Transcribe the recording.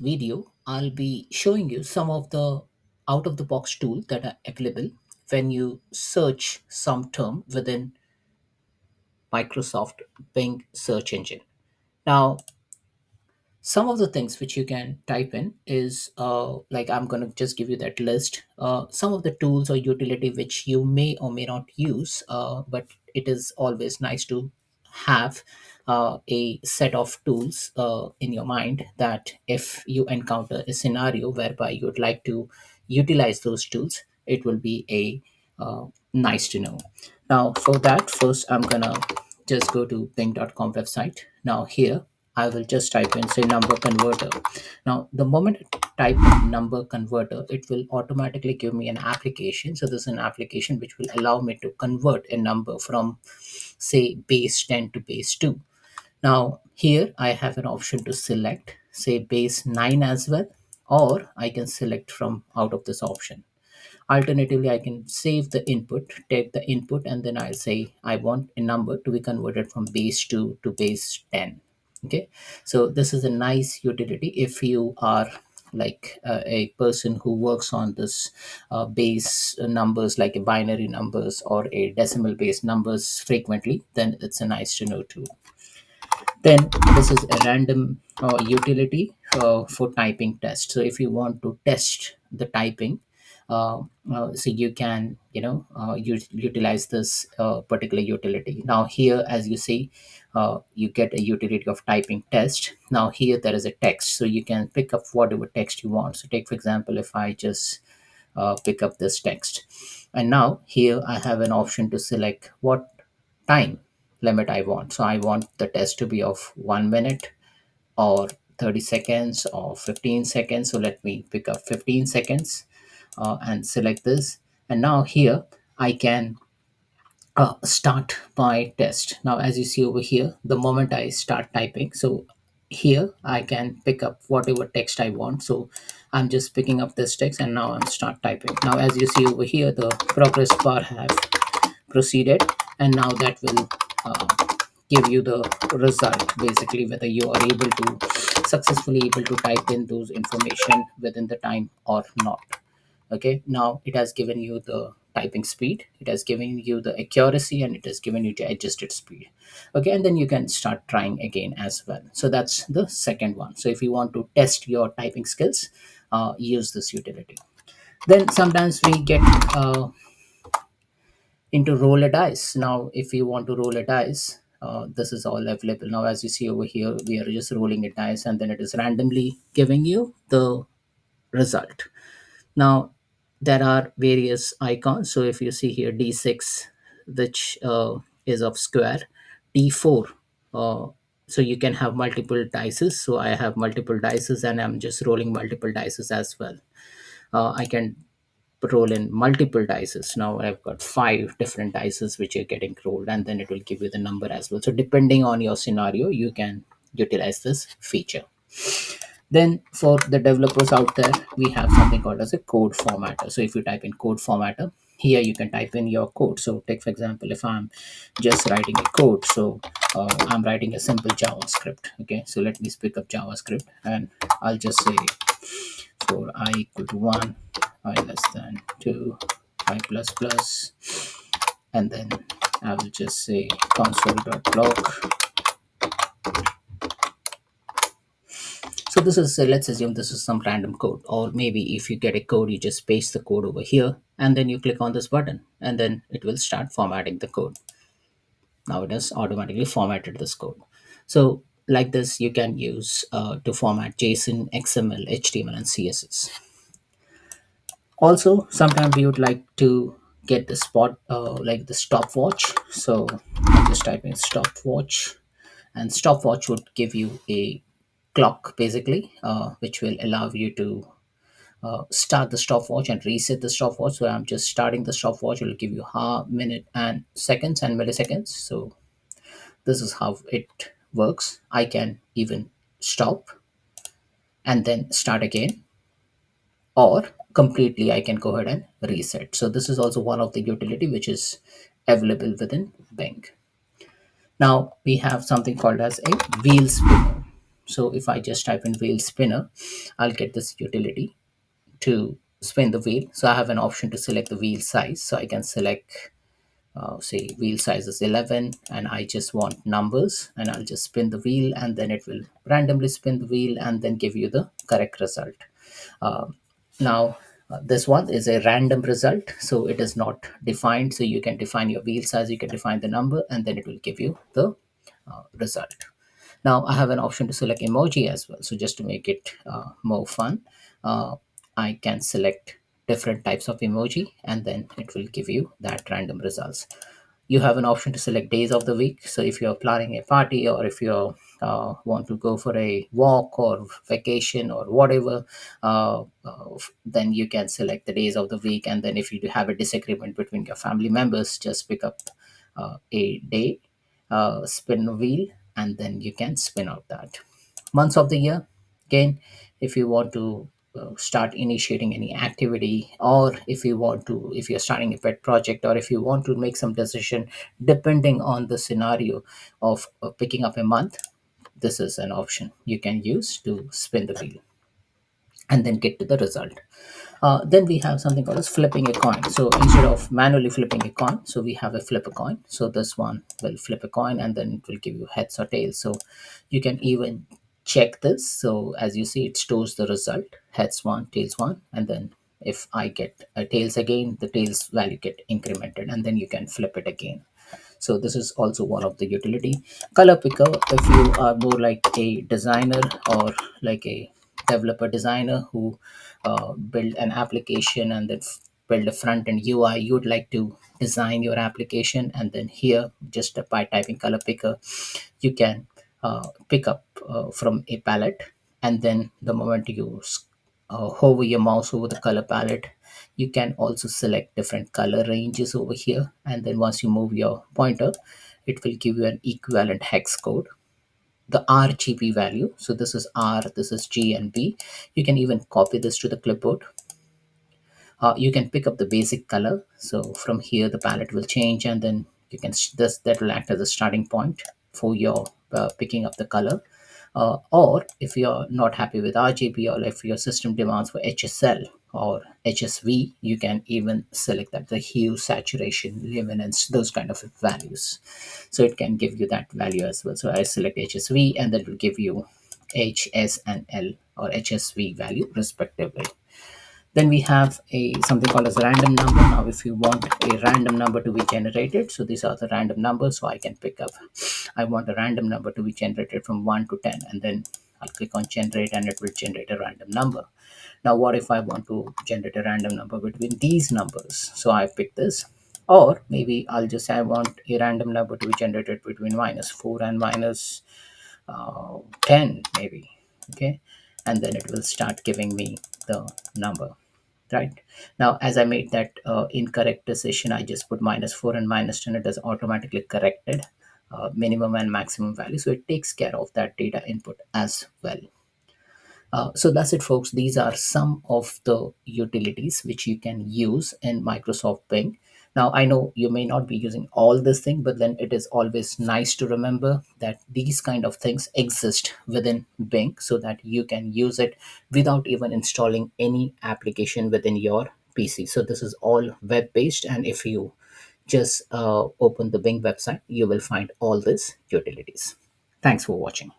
video, I'll be showing you some of the out of the box tools that are available when you search some term within Microsoft Bing search engine. Now, some of the things which you can type in is like I'm going to just give you that list. Some of the tools or utility which you may or may not use, but it is always nice to have a set of tools in your mind that if you encounter a scenario whereby you'd like to utilize those tools, it will be a nice to know. Now, for that, first I'm gonna just go to bing.com website. Now, here I will just type in say number converter. Now, the moment I type in number converter, it will automatically give me an application. So, this is an application which will allow me to convert a number from say base 10 to base 2. Now, here I have an option to select say base 9 as well, or I can select from out of this option. Alternatively, I can save the input, take the input, and then I'll say I want a number to be converted from base 2 to base 10. Okay, so this is a nice utility if you are like a person who works on this base numbers like a binary numbers or a decimal base numbers frequently, then it's a nice to know tool. Then this is a random utility for typing test. So if you want to test the typing, so you can utilize this particular utility. Now here, as you see, you get a utility of typing test. Now here there is a text, so you can pick up whatever text you want. So take for example, if I just pick up this text, and now here I have an option to select what time limit I want. So I want the test to be of 1 minute or 30 seconds or 15 seconds. So let me pick up 15 seconds and select this. And now here I can start my test. Now, as you see over here, the moment I start typing, so here I can pick up whatever text I want. So I'm just picking up this text and now I'm start typing. Now, as you see over here, the progress bar have proceeded, and now that will give you the result, basically whether you are able to successfully able to type in those information within the time or not. Okay, now it has given you the typing speed, it has given you the accuracy, and it has given you the adjusted speed. Okay, and then you can start trying again as well. So that's the second one. So if you want to test your typing skills, use this utility. Then sometimes we get into roll a dice. Now, if you want to roll a dice, this is all available. Now, as you see over here, we are just rolling a dice and then it is randomly giving you the result. Now, there are various icons. So if you see here, D6, which is of square, D4. Uh, so you can have multiple dices. So I have multiple dices and I'm just rolling multiple dices as well. I can roll in multiple dices. Now I've got five different dices which are getting rolled, and then it will give you the number as well. So depending on your scenario, you can utilize this feature. Then for the developers out there, we have something called as a code formatter. So if you type in code formatter, here you can type in your code. So take for example, if I'm just writing a code, so I'm writing a simple JavaScript. Okay, so let me pick up JavaScript and I'll just say for I equal to 1, I less than 2, I plus plus, and then I will just say console.log. So this is, let's assume this is some random code, or maybe if you get a code, you just paste the code over here and then you click on this button and then it will start formatting the code. Now it has automatically formatted this code. So like this, you can use to format JSON, XML, HTML, and CSS. Also, sometimes we would like to get the spot like the stopwatch. So I'm just typing stopwatch, and stopwatch would give you a clock basically, which will allow you to start the stopwatch and reset the stopwatch. So I'm just starting the stopwatch. It will give you half minute and seconds and milliseconds. So this is how it works. I can even stop and then start again, or completely I can go ahead and reset. So this is also one of the utility which is available within Bing. Now we have something called as a wheel spinner. So if I just type in wheel spinner, I'll get this utility to spin the wheel. So I have an option to select the wheel size. So I can select, say, wheel size is 11, and I just want numbers, and I'll just spin the wheel, and then it will randomly spin the wheel and then give you the correct result. Now, this one is a random result, so it is not defined. So you can define your wheel size, you can define the number, and then it will give you the result. Now I have an option to select emoji as well. So just to make it more fun, uh, I can select different types of emoji, and then it will give you that random results. You have an option to select days of the week. So if you're planning a party, or if you want to go for a walk or vacation or whatever, then you can select the days of the week. And then if you do have a disagreement between your family members, just pick up a day, spin a wheel, and then you can spin out that months of the year. Again, if you want to start initiating any activity, or if you're starting a pet project, or if you want to make some decision depending on the scenario of picking up a month, this is an option you can use to spin the wheel and then get to the result. Then we have something called as flipping a coin. So instead of manually flipping a coin, so we have a flip a coin. So this one will flip a coin, and then it will give you heads or tails. So you can even check this. So as you see, it stores the result, heads one, tails one, and then if I get a tails again, the tails value get incremented, and then you can flip it again. So this is also one of the utility. Color picker, if you are more like a designer, or like a developer designer who build an application and then build a front end UI, you would like to design your application, and then here, just by typing color picker, you can pick up from a palette, and then the moment you hover your mouse over the color palette, you can also select different color ranges over here, and then once you move your pointer, it will give you an equivalent hex code, the RGB value. So this is R, this is G and B. You can even copy this to the clipboard. You can pick up the basic color. So from here, the palette will change, and then you can this that will act as a starting point for your picking up the color. Or if you're not happy with RGB, or if your system demands for HSL or HSV, you can even select that, the hue, saturation, luminance, those kind of values. So it can give you that value as well. So I select HSV, and that will give you H, S, and L, or HSV value respectively. Then we have a something called as a random number. Now if you want a random number to be generated, so these are the random numbers. So I can pick up, I want a random number to be generated from 1 to 10, and then I'll click on generate, and it will generate a random number. Now what if I want to generate a random number between these numbers? So I pick this. Or maybe I'll just say I want a random number to be generated between -4 and -10 maybe. Okay, and then it will start giving me the number. Right now, as I made that incorrect decision, I just put -4 and -10. It is automatically corrected minimum and maximum value, so it takes care of that data input as well. So that's it, folks. These are some of the utilities which you can use in Microsoft Bing. Now, I know you may not be using all this thing, but then it is always nice to remember that these kind of things exist within Bing, so that you can use it without even installing any application within your PC. So this is all web based, and if you just open the Bing website, you will find all these utilities. Thanks for watching.